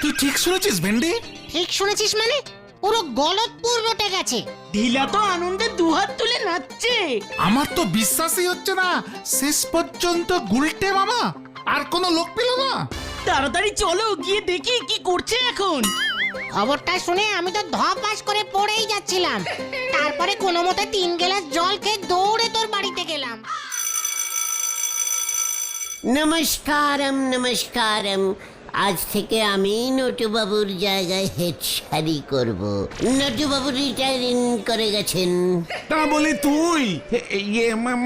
তুই ঠিক শুনেছিস ভেন্ডি? ঠিক শুনেছিস মানে? পুরো গলতপুর রটে গেছে। ঢিলা তো আনন্দে দুহাত তুলে নাচছে। আমার তো বিশ্বাসই হচ্ছে না শেষ পর্যন্ত গুলটে মামা আর কোনো লোক পেল না। তাড়াতাড়ি চলো গিয়ে দেখি কি করছে এখন। খবরটা শুনে আমি তো ধপাস করে পড়েই যাচ্ছিলাম, তারপরে কোনো মতে 3 গ্লাস জল খেয়ে দৌড়ে তোর বাড়িতে গেলাম। নমস্কারম নমস্কারম। আজ থেকে আমি নটুবাবুর জায়গায় হেড সারি করব। নটুবাবু রিটায়ারিং করে গেছেন। তা বলে তুই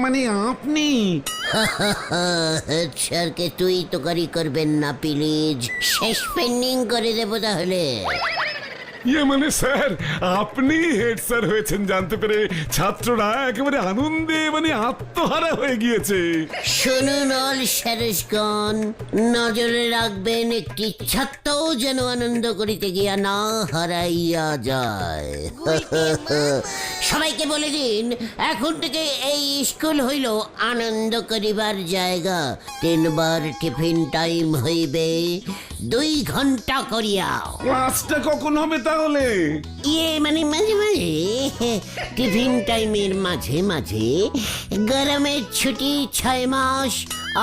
মানে আপনি? হেড স্যারকে তুই তোকারি করবেন না প্লিজ, সাসপেন্ডিং করে দেবো তাহলে। মানে স্যার আপনি হেড স্যার হয়েছেন জানতে পেরে ছাত্ররা একেবারে আনন্দে মানে আত্মহারা হয়ে গিয়েছে। শুনুন অল স্যারেসগণ, নজরে রাখবেন একটি ছাত্রও যেন আনন্দ করিতে গিয়া না হারাইয়া যায়। সবাইকে বলে দিন এখন থেকে এই স্কুল হইল আনন্দ করিবার জায়গা। 3 বার টিফিন টাইম হইবে 2 ঘন্টা করিয়া। ক্লাসটা কখন হবে তাহলে? মানে মাঝে মাঝে টিফিন টাইমের মাঝে মাঝে। গরমের ছুটি 6 মাস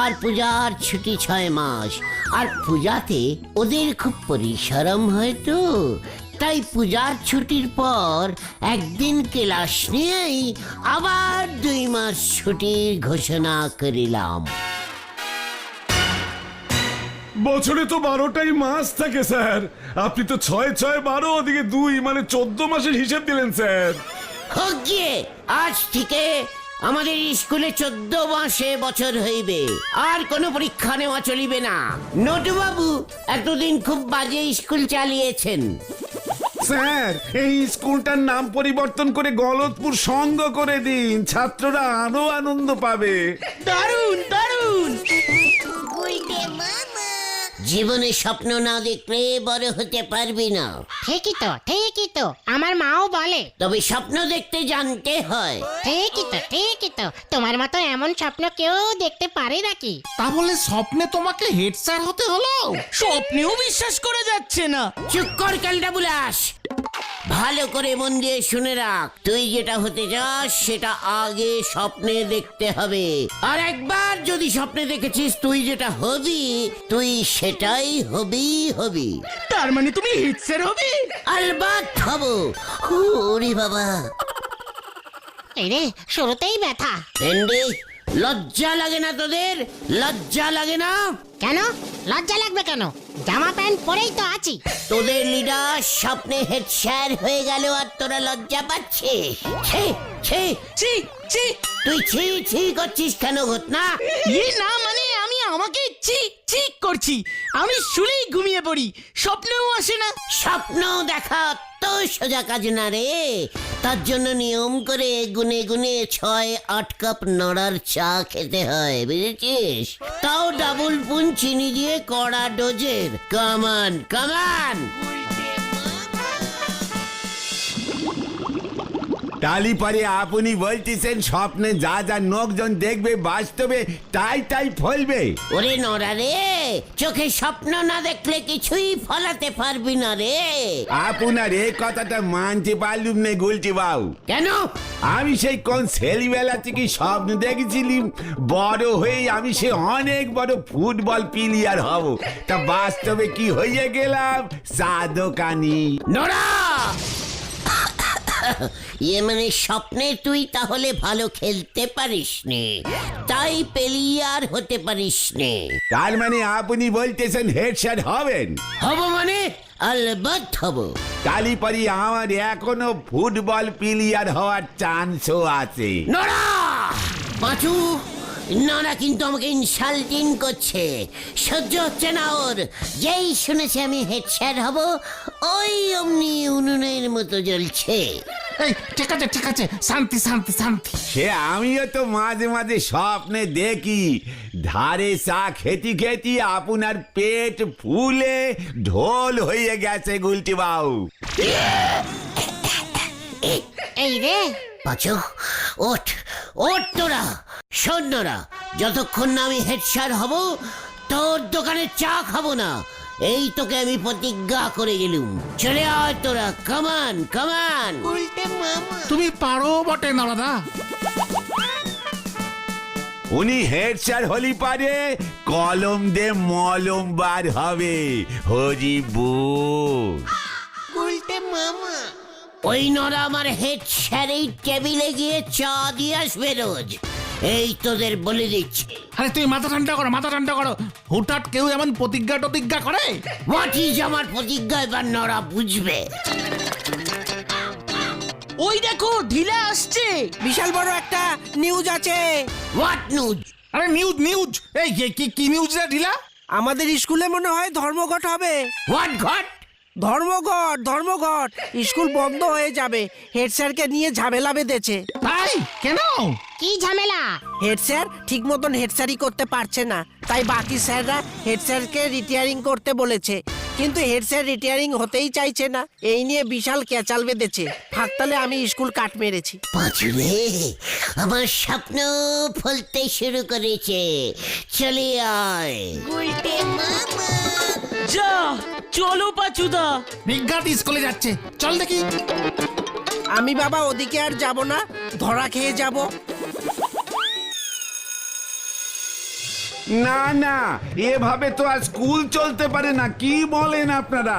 আর পূজার ছুটি 6 মাস। আর পূজাতে ওদের খুব পরিশ্রম হয় তো, তাই পূজার ছুটির পর একদিন ক্লাস নিয়েই আবার 2 মাস ছুটির ঘোষণা করিলাম। বছরে তো 12টাই মাস থাকে স্যার, আপনি তো 6 6 12 ওদিকে 2 মানে 14 মাসের হিসেব দিলেন স্যার। হোক গিয়ে, আজ থেকে আমাদের স্কুলে 14 মাসে বছর হইবে, আর কোনো পরীক্ষা নেওয়া চলিবে না। নটুবাবু এতদিন খুব বাজে স্কুল চালিয়েছেন। স্যার এই স্কুলটার নাম পরিবর্তন করে গলতপুর সংঘ করে দিন, ছাত্ররা আরো আনন্দ পাবে। দারুণ দারুণ। জীবনে স্বপ্ন না দেখলে বড় হতে পারবি না। ঠিকই তো আমার মাও বলে। তবে স্বপ্ন দেখতে জানতে হয়। ঠিকই তো তোমার মতো এমন স্বপ্ন কেউ দেখতে পারে নাকি? তা বলে স্বপ্নে তোমাকে হেড স্যার হতে হলো? স্বপ্নেও বিশ্বাস করা যাচ্ছে না। চুপ কর ক্যালটা বুলাস, ভালো করে মন দিয়ে শুনে রাখ। তুই যেটা হতে চাস সেটা আগে স্বপ্নে দেখতে হবে, আর একবার যদি স্বপ্নে দেখেছিস তুই যেটা হবি, তুই সেটাই হবি। তার মানে তুমি হেড স্যার হবে? আলবাত হব। ওরে বাবা, এই রে শুরুতেই ব্যথা। ভেন্ডি, লজ্জা লাগে না তোদের? লজ্জা লাগে না? কেন লজ্জা লাগবে কেন? জামা প্যান্ট পরেই তো আছি। তোদের লিডার স্বপ্নে হেড স্যার হয়ে গেল আর তোরা লজ্জা পাচ্ছিস? ছি ছি ছি ছি। তুই ছি করছিস কেন ঘটনা? না মানে আমি আমাকে ছি ছি করছি। আমি শুলেই ঘুমিয়ে পড়ি, স্বপ্নেও আসে না। স্বপ্ন দেখা তো সোজা কাজ না রে। তার জন্য নিয়ম করে গুনে গুনে 6-8 কাপ নড়ার চা খেতে হয়, বুঝেছিস? তাও ডাবল পুন চিনি দিয়ে কড়া ডোজের। কামান তালি পরে আপনি বলতেছেন স্বপ্নে যা যা লোকজন দেখবে বাস্তবে তাই ফলবে? ওরে নড়া রে, চোখে স্বপ্ন না দেখলে কিছুই ফলাতে পারবি না রে। আপনার এই কথাটা মানতে পারলুম না গুলটি বাবু। কেন? আমি সেই কোন ছেলেবেলা থেকে স্বপ্ন দেখেছিলাম বড় হয়ে আমি সে অনেক বড় ফুটবল প্লেয়ার হব, তা বাস্তবে কি হয়ে গেলাম? চা দোকানি। নড়া! মানে স্বপ্নে তুই তাহলে ভালো খেলতে পারিস নে, তাই প্লেয়ার হতে পারিস নে। তার মানে আপনি বলতেছেন হেড স্যার হবেন? হব মানে আলবাত হব। তালি পরে আমার এখনো ফুটবল প্লেয়ার হওয়ার চান্সও আছে। নড়া! পাঁচু, নড়া কিন্তু আমাকে ইনসাল্টিং করছে, সহ্য হচ্ছে না ওর। যেই শুনেছে আমি হেড স্যার হব, ওই অমনি উনুনের মতো জ্বলছে। এই ঠিক আছে শান্তি। সে আমিও তো মাঝে মাঝে স্বপ্নে দেখি ধারে চা খেতি আপনার পেট ফুলে ঢোল হয়ে গেছে গুলটি বাবু। এই রে পাঁচু, ওঠ তোরা। শোন নোরা, যতক্ষণ না আমি হেড স্যার হব তোর দোকানে চা খাবো না, এই তোকে আমি প্রতিজ্ঞা করে গেলুম। চলে আয় তোরা, কামান কামান। তুমি পারো বটে নরদা। উনি হেড স্যার হলি পারে কলম দে মলম বার হবে। হরি বল। ওই নরা আমার হেড স্যার এই টেবিলে গিয়ে চা দিয়ে আসবে রোজ, এই তোদের বলে দিচ্ছি। আরে তুই মাথা ঠান্ডা করো, মাথা ঠান্ডা করো। হুটহাট কেউ এমন প্রতিজ্ঞা টতিজ্ঞা করে? হোয়াট ইজ আমার প্রতিজ্ঞা এবার নরা বুঝবে। ওই দেখো ঢিলা আসছে। বিশাল বড় একটা নিউজ আছে। What news? আরে নিউজ নিউজ, এই কি নিউজ রে ঢিলা? আমাদের স্কুলে মনে হয় ধর্মঘট হবে। হোয়াট ঘট? ধর্মঘট স্কুল বন্ধ হয়ে যাবে। হেড স্যারকে নিয়ে ঝামেলা বেঁধেছে। তাই কেন? কি ঝামেলা? হেড স্যার ঠিক মতন হেড স্যারই করতে পারছে না, তাই বাকি স্যাররা হেড স্যারকে রিটায়ারিং করতে বলেছে। কিন্তু হেড স্যার রিটায়ারিং হতেই চাইছে না, এই নিয়ে বিশাল ক্যাচাল বেঁধেছে। ফাঁকতালে আমি স্কুল কাট মেরেছি। পাঁচুরে, আমার স্বপ্ন ফলতে শুরু করেছে, চলে আয়। যা চলো পাচুদা। বিজ্ঞাত স্কুলে যাচ্ছে, চল দেখি। আমি বাবা ওদিকে আর যাব না, ধরা খেয়ে যাব। না না, এভাবে তো আর স্কুল চলতে পারে না। কি বলেন আপনারা?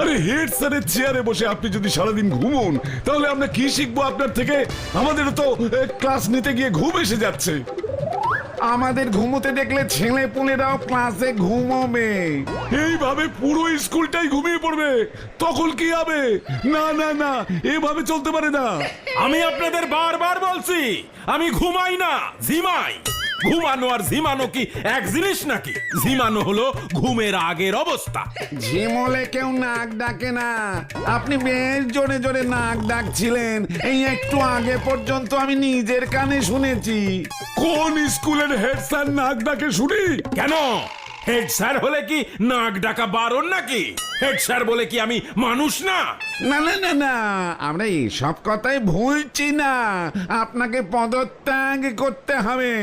আরে হেড স্যারের চেয়ারে বসে আপনি যদি সারাদিন ঘুমোন তাহলে আমরা কি শিখবো আপনার থেকে? আমাদেরও তো ক্লাস নিতে গিয়ে ঘুম এসে যাচ্ছে। আমাদের ঘুমোতে দেখলে ছেলে পুলেরাও ক্লাসে ঘুমোবে। এইভাবে পুরো স্কুলটাই ঘুমিয়ে পড়বে, তখন কি হবে? না না না, এভাবে চলতে পারে না। আমি আপনাদের বারবার বলছি আমি ঘুমাই না, ঝিমাই। ঘুমানো আর ঝিমানো কি এক জিনিস নাকি? ঝিমানো হলো ঘুমের আগের অবস্থা। ঝিমলে কেউ নাক ডাকে না। আপনি বেশ জোরে জোরে নাক ডাকছিলেন, এই একটু আগে পর্যন্ত আমি নিজের কানে শুনেছি। কোন স্কুলের হেড স্যার নাক ডাকে শুনি? কেন? হেড স্যার হলে কি নাক ডাকা বারণ নাকি? হেড স্যার বলে কি আমি মানুষ না? না না না না, আমরা এইসব কথাই ভুলছি না। আপনাকে পদত্যাগ করতে হবে।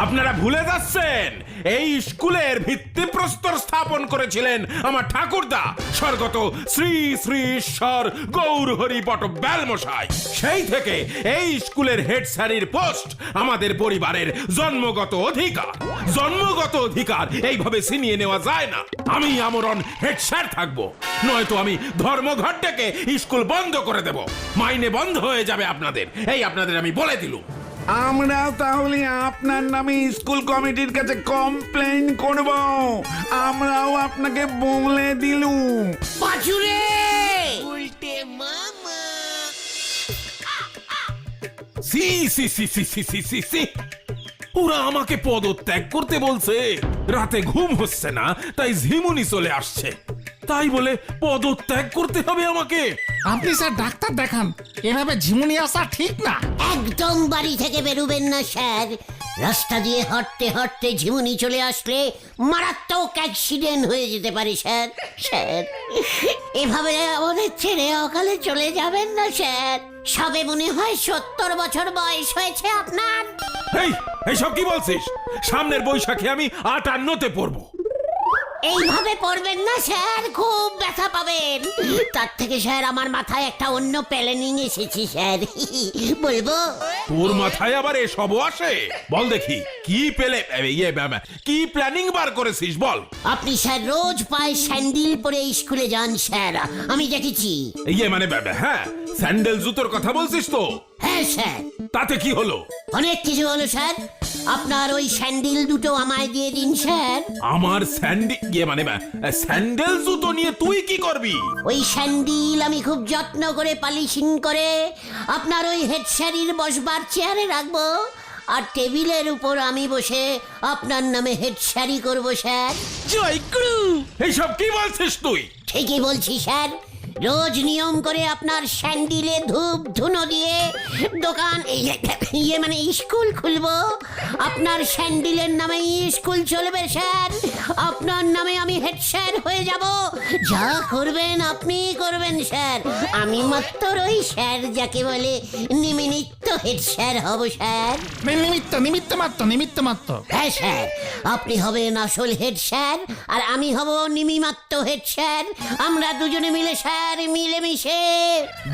আপনারা ভুলে যাচ্ছেন এই স্কুলের ভিত্তিপ্রস্তর স্থাপন করেছিলেন আমার ঠাকুরদা স্বর্গত শ্রী শ্রী ঈশ্বর গৌরহরি পটব্যাল মশাই। সেই থেকে এই স্কুলের হেড স্যারের পোস্ট আমাদের পরিবারের জন্মগত অধিকার। জন্মগত অধিকার এইভাবে ছিনিয়ে নেওয়া যায় না। আমি আমরণ হেড স্যার থাকবো, নয়তো আমি ধর্মঘট ডেকে স্কুল বন্ধ করে দেব। মাইনে বন্ধ হয়ে যাবে আপনাদের, এই আপনাদের আমি বলে দিলুম। আমরাও তাহলে আপনার নামে স্কুল কমিটির কাছে কমপ্লেইন করব। আমরাও আপনাকে বলে দিলুম। পাঁচুরে, সি সি সি সি সি সি সি সি, ওরা আমাকে পদত্যাগ করতে বলছে। রাতে ঘুম হচ্ছে না, তাই ঝিমুনি চলে আসছে। তাই বলে পদত্যাগ করতে হবে আমাকে? আপনি স্যার ডাক্তার দেখান, এভাবে ঝিমুনি আসা ঠিক না। একদম বাড়ি থেকে বেরোবেন না স্যার। রাস্তা দিয়ে হাঁটতে হাঁটতে ঝিমুনি চলে আসলে মারাত্মক অ্যাক্সিডেন্ট হয়ে যেতে পারে স্যার। স্যার, এভাবে আমাদের ছেড়ে অকালে চলে যাবেন না স্যার। সবে মনে হয় 70 বছর বয়স হয়েছে আপনার। এইসব কি বলছিস? সামনের বৈশাখে আমি 58তে পড়বো। এইভাবে পড়বেন না স্যার, খুব ব্যথা পাবেন। তার থেকে স্যার আমার মাথায় একটা অন্য প্ল্যানিং এসেছে স্যার, বলবো? তোর মাথায় আবার এসবও আসে? বল দেখি কি কি প্ল্যানিং বার করেছিস বল। আপনি স্যার রোজ পায়ে স্যান্ডেল পরে স্কুলে যান স্যার, আমি দেখেছি। হ্যাঁ, স্যান্ডেল জুতোর কথা বলছিস তো? হ্যাঁ স্যার। তাতে কি হলো? অনেক কিছু হলো স্যার। আপনার ওই স্যান্ডেল দুটো আমায় দিয়ে দিন স্যার। আমার স্যান্ডেল জুতো নিয়ে তুই কি করবি? ওই স্যান্ডেল আমি খুব যত্ন করে পলিশিং করে আপনার ওই হেড স্যারের বসবার চেয়ারে রাখবো, আর টেবিলের উপর আমি বসে আপনার নামে হেড স্যারই করবো স্যার। জয় গুরু। এইসব কি বলছিস তুই? ঠিকই বলছি স্যার। রোজ নিয়ম করে আপনার স্যান্ডিলে ধূপ ধুনো দিয়ে দোকান মানে স্কুল খুলবো। আপনার স্যান্ডিলের নামে স্কুল চলবে স্যার। আপনার নামে আমি হেড স্যার হয়ে যাব। যা করবেন আপনি করবেন স্যার। আমি মাত্র ওই স্যার যাকে বলে নিমিত্ত হেড স্যার হব স্যার। নিমিত্ত মাত্র হ্যাঁ স্যার, আপনি হবেন আসল হেড স্যার আর আমি হব নিমিমাত্র হেড স্যার। আমরা দুজনে মিলে স্যার মিলেমিশে।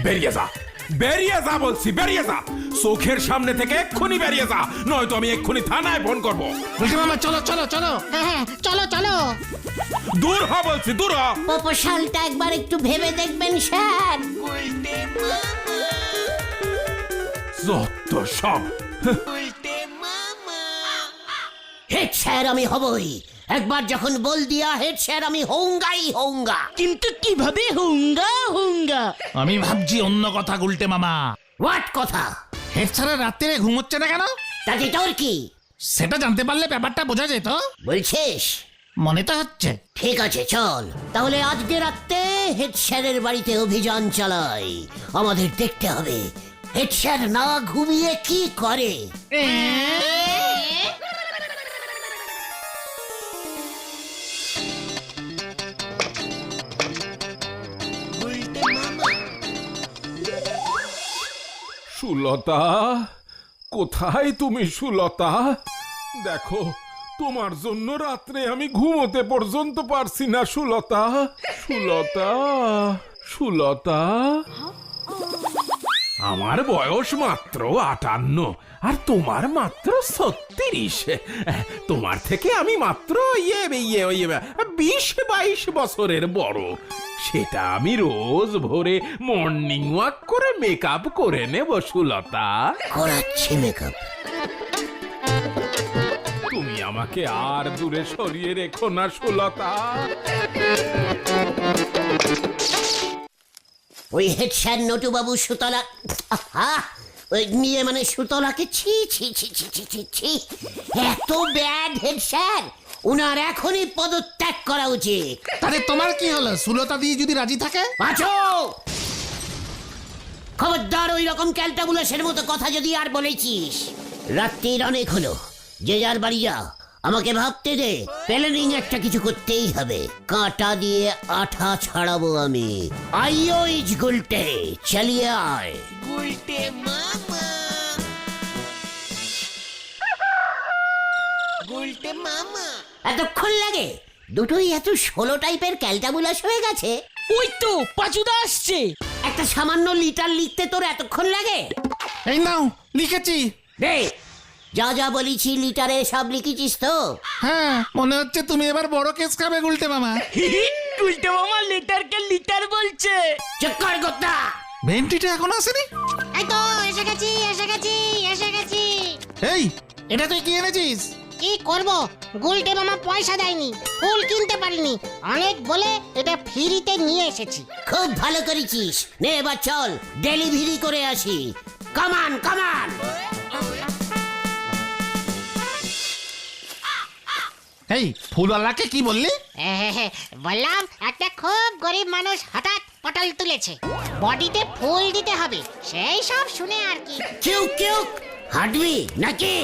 বেরিয়ে যা, বেরিয়ে যা বলছি, বেরিয়ে যা চোখের সামনে থেকে এক্ষুনি বেরিয়ে যা, নয়তো আমি এক্ষুনি থানায় ফোন করব। গুলটে মামা চলো চলো চলো। হ্যাঁ চলো চলো। দূর হ বলছি, দূর হ। প্রপোজালটা একবার একটু ভেবে দেখবেন স্যার। যত সব হেড স্যার আমি হবই। একবার যখন বল দিয়া হেড স্যার আমি হউঙ্গাই হউঙ্গা। কিন্তু কিভাবে হুঙ্গা হুঙ্গা? আমি ভাবছি অন্য কথা গুলটে মামা। হোয়াট কথা? হেড স্যারের রাত্রে ঘুমোচ্ছে না কেন? তাতে তোর কি? সেটা জানতে পারলে ব্যাপারটা বোঝা যেত। বলছিস? মনে তো হচ্ছে। ঠিক আছে চল তাহলে আজকে রাতে হেড স্যারের বাড়িতে অভিযান চালাই। আমাদের দেখতে হবে হেড স্যার না ঘুমিয়ে কি করে। সুলতা, কোথায় তুমি সুলতা? দেখো, তোমার জন্য রাত্রে আমি ঘুমোতে পর্যন্ত পারছি না সুলতা। সুলতা, সুলতা। আমার বয়স মাত্র 58 আর তোমার মাত্র 36। তোমার থেকে আমি মাত্র 20-22 বছরের বড়। সেটা আমি রোজ ভোরে মর্নিং ওয়াক করে মেকআপ করে নেব সুলতা। করাচ্ছি মেকআপ। তুমি আমাকে আর দূরে সরিয়ে রেখো না সুলতা। ওই হেড স্যার নটুবাবু সুতলা ওই নিয়ে মানে সুতলাকে ছি ছি ছি ছি ছি ছি ছি। এত ব্যাড হেড স্যার, উনার এখনই পদত্যাগ করা উচিত। তাহলে তোমার কি হলো? সুলতা দিয়ে যদি রাজি থাকে? আছো খবরদার ওই রকম ক্যালটাবুলাসের মতো কথা যদি আর বলেছিস। রাত্রির অনেক হলো, যে যার বাড়ি যা। আমাকে ভাবতে দে, প্ল্যানিং একটা কিছু করতেই হবে। কাঁটা দিয়ে আঠা ছাড়াবো আমি। আইও ইজ গুলটে, চালিয়ে আয়। এতক্ষণ লাগে? দুটোই এত 16 টাইপের ক্যালটাবুলাস হয়ে গেছে। ওই তো পাচুদা আসছে। একটা সামান্য লিটার লিখতে তোর এতক্ষণ লাগে? এই নাও লিখেছি। রে, যা যা বলেছি লিটারে সব লিখেছিস তো? হ্যাঁ, মনে হচ্ছে তুমি এবার বড় কেস খাবে গুলটে মামা। উল্টে মামা লিটারকে লিটার বলছে। চক্কর গোত্তা। ভেন্টিটা এখনো আসেনি? এই তো এসে গেছি এসে গেছি এসে গেছি। এই, এটা তুই কি এনেছিস? কি করব, গুলটে মামা পয়সা দেয়নি, ফুল কিনতে পারিনি, অনেক বলে এটা ফ্রিতে নিয়ে এসেছি। খুব ভালো করেছিস। নে এবার চল ডেলিভারি করে আসি। কামান কামান। এই ফুলওয়ালাকে কি বললি? বললাম একটা খুব গরিব মানুষ হঠাৎ পটল তুলেছে, বডিতে ফুল দিতে হবে, সেই সব শুনে আর কি। কেউ কেউ হাঁটবি নাকি?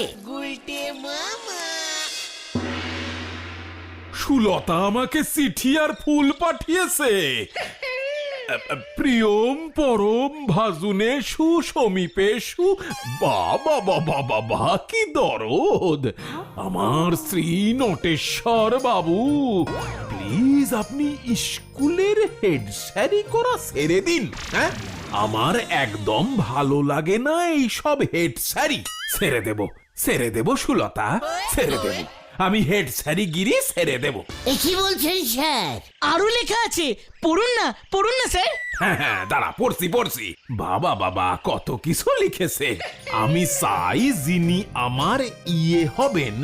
সুলতা আমাকে চিঠি আর ফুল পাঠিয়েছে। প্রিয়ম পরম ভাজুনে সুসমীপেশু। বাবা বাবা বাবা কি দরদ! আমার শ্রী নটেশ্বর বাবু, প্লিজ আপনি স্কুলের হেড স্যারি করা ছেড়ে দিন। হ্যাঁ, আমার একদম ভালো লাগে না এইসব হেড স্যারি। ছেড়ে দেব সুলতা, ছেড়ে দেব। আমি হেড স্যারি গিরি ছেড়ে দেব। এ কি বলছেন স্যার? আরো লেখা আছে, পড়ুন না স্যার। হ্যাঁ, দাঁড়া পড়ছি। বাবা বাবা কত কিছু লিখেছে। আমি চাই যিনি আমার হবেন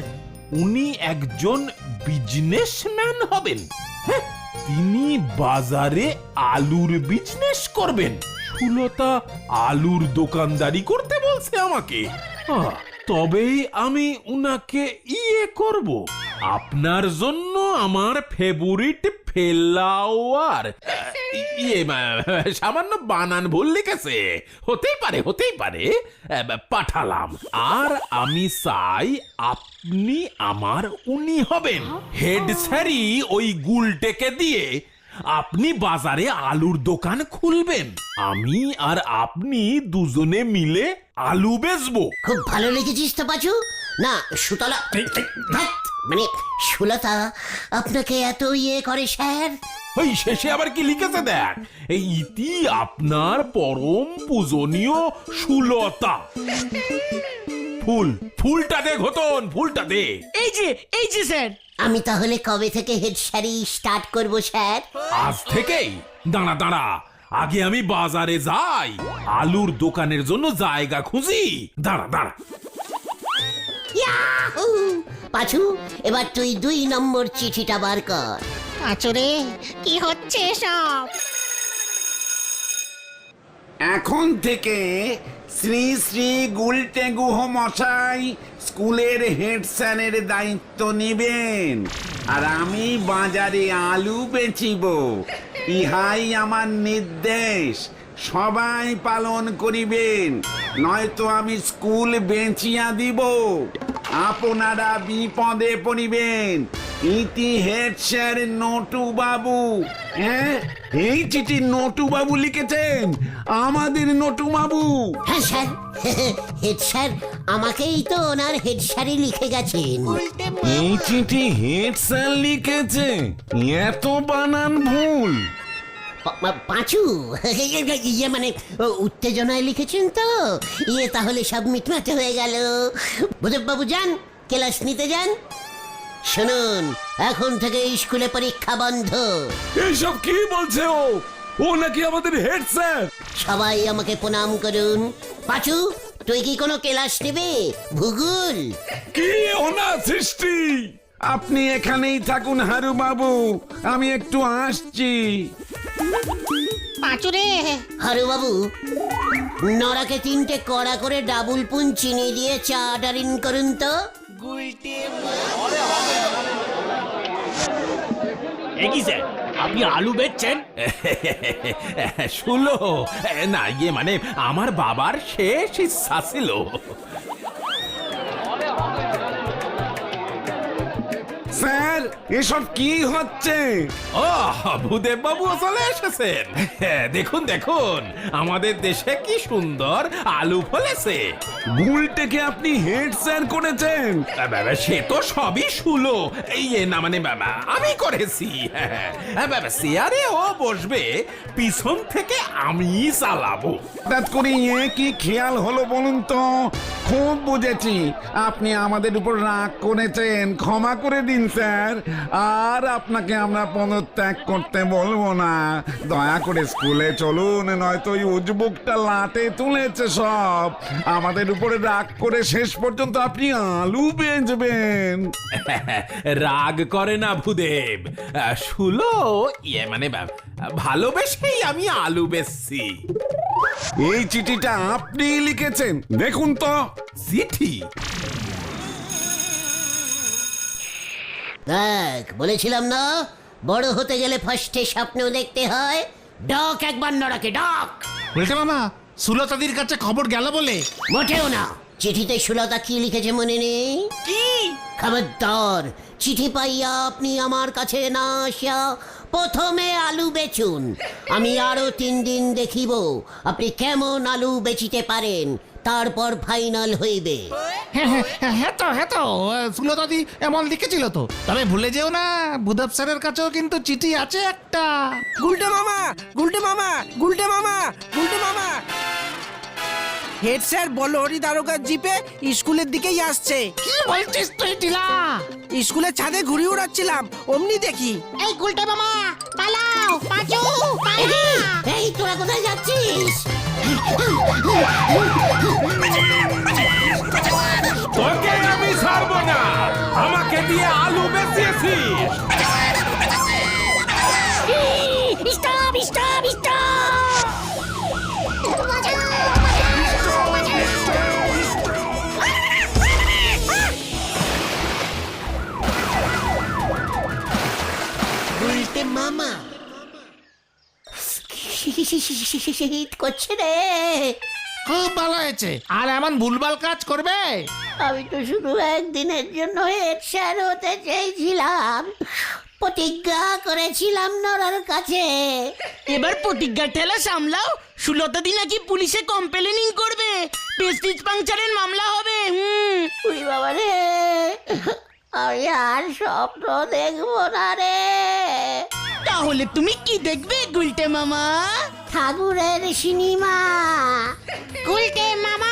উনি একজন বিজনেসম্যান হবেন। হ্যাঁ, তিনি বাজারে আলুর বিজনেস করবেন। সুলতা আলুর দোকানদারি করতে বলছে আমাকে। তবেই আমি উনাকে করব। আপনার জন্য আমার ফেভারিট ফেলাওয়ার সামান্য বানান ভুল লিখেছে, হতেই পারে পাঠালাম। আর আমি চাই আপনি আমার উনি হবেন। হেড স্যারই ওই গুলটেকে দিয়ে আপনি বাজারে আলুর দোকান খুলবেন, আমি আর আপনি দুজনে মিলে আলু বেচবো। খুব ভালো লিখেছিস তো পাচু। না সুতলা ধ্যাৎ, মানে সুলতা আপনাকে এত ইয়ে করে স্যার? ওই শেষে আবার কি লিখেছে দেখ, এই ইতি আপনার পরম পূজনীয় সুলতা। ফুলটা দে ঘটন, ফুলটা দে। এই যে স্যার। আমি তাহলে কবে থেকে হেড স্যারই স্টার্ট করব স্যার? আজ থেকেই? দাঁড়া আগে আমি বাজারে যাই, আলুর দোকানের জন্য জায়গা খুঁজি। দাঁড়া ইয়াহু! পাচু এবার তুই 2 নম্বর চিঠিটা বার কর। আচরে কি হচ্ছে সব? এখন থেকে শ্রী শ্রী গুলটে গুহ মশাই স্কুলের হেড স্যারের দায়িত্ব নেবেন, আর আমি বাজারে আলু বেচিব। ইহাই আমার নির্দেশ, সবাই পালন করিবেন, নয়তো আমি স্কুল বেচিয়া দিব। আপনারা বিপদে পড়িবেন। ইতি হেড স্যার নটু বাবু। হ্যাঁ, এই চিঠি নটু বাবু লিখেছেন, আমাদের নটু বাবু। হ্যাঁ স্যার, হেড স্যার আমাকেই তো ওনার হেড স্যারই লিখে গেছেন। এই চিঠি হেড স্যার লিখেছে? এত বানান ভুল? পাঁচু ইয়ে মানে উত্তেজনায় লিখেছেন তো, ইয়ে তাহলে সব মিটমাট হয়ে গেল। বুধব বাবু যান, ক্লাস নিতে যান। শুনুন, এখন থেকে স্কুলে পরীক্ষা বন্ধ। এইসব কি বলছে ও নাকি আমাদের হেড স্যার? সবাই আমাকে প্রণাম করুন। পাঁচু তুই কি কোনো ক্লাস নেবে? ভূগোল? কি অনা সৃষ্টি! আপনি এখানেই থাকুন হারু বাবু, আমি একটু আসছি। পাঁচুরে হারু বাবু, নরাকে 3টে কড়া করে ডাবল পুন চিনি দিয়ে চা অর্ডারিন করুন তো। কি স্যার, আপনি আলু বেচছেন? শুলো না, মানে আমার বাবার শেষ ইচ্ছা ছিল। স্যার, এসব কি হচ্ছে? ও ভূদেব বাবু চলে এসেছেন। দেখুন আমাদের দেশে কি সুন্দর আলু ফলেছে। গুলটেকে আপনি হেড স্যার করেছেন? সে তো সবই শুলো, এই না মানে আমি করেছি। চেয়ারে ও বসবে, পিছন থেকে আমি চালাবো। হঠাৎ করে কি খেয়াল হলো বলুন তো? খুব বুঝেছি, আপনি আমাদের উপর রাগ করেছেন, ক্ষমা করে দিন স্যার। আর আপনাকে আমরা পদত্যাগ করতে বলবো না। দয়া করে স্কুলে চলুন, নয়তো ওই উজবুকটা লাটে তুলেছে সব। আমাদের উপরে রাগ করে শেষ পর্যন্ত আপনি আলু বেচবেন। রাগ করে না ভূদেব, শুলো মানে ভালোবেসেই আমি আলু বেচছি। এই চিঠিটা আপনি লিখেছেন, দেখুন তো। চিঠি? দেখ, বলেছিলাম না বড় হতে গেলে ফার্স্টে স্বপ্ন দেখতে হয়। ডাক একবার নরাকে, ডাক। গুলটে মামা, সুলতাদির কাছে খবর গেল বলে? মোটেও না। চিঠিতে সুলতা কি লিখেছে মনে নেই? কি? খবরদার, চিঠি পাইয়া আপনি আমার কাছে না আসিয়া প্রথমে আলু বেচুন। আমি আরো 3 দিন দেখিব আপনি কেমন আলু বেচিতে পারেন, তারপর ফাইনাল হইবে। হ্যাঁ তো সুলতাদি এমন লিখেছিল তো। তবে ভুলে যেও না, বুধব স্যারের কাছেও কিন্তু চিঠি আছে একটা। গুলটে মামা, গুলটে মামা, গুলটে মামা, গুলটে মামা। হেড স্যার বলহরি দারোগার জিপে স্কুলের দিকেই আসছে। কি বলছিস তুই টিলা? স্কুলের ছাদে ঘুরি উড়াচ্ছিলাম, অমনি দেখি। এই গুলটে মামা পালাও, পাঁচু পালা। এই তোরা কোথায় যাচ্ছিস? তোকে আমি ছাড়বো না, আমাকে দিয়ে আলু বেচিয়েছিস। Stop stop stop! শীত করছে রে। খুব ভালো হয়েছে। আর এমন ভুলভাল কাজ করবে? আমি তো শুধু একদিনের জন্য হেড স্যার হতে চেয়েছিলাম, প্রতিজ্ঞা করেছিলাম নরার কাছে। এবার প্রতিজ্ঞা ঠেলা সামলাও। 16 দিন নাকি পুলিশে কমপ্লেনিং করবে, প্রেস্টিজ পাংচারের মামলা হবে। উড়ি বাবা রে, আমি আর স্বপ্ন দেখবো না রে। তাহলে তুমি কি দেখবে গুলটে মামা? ঠাকুরের সিনেমা। গুলটে মামা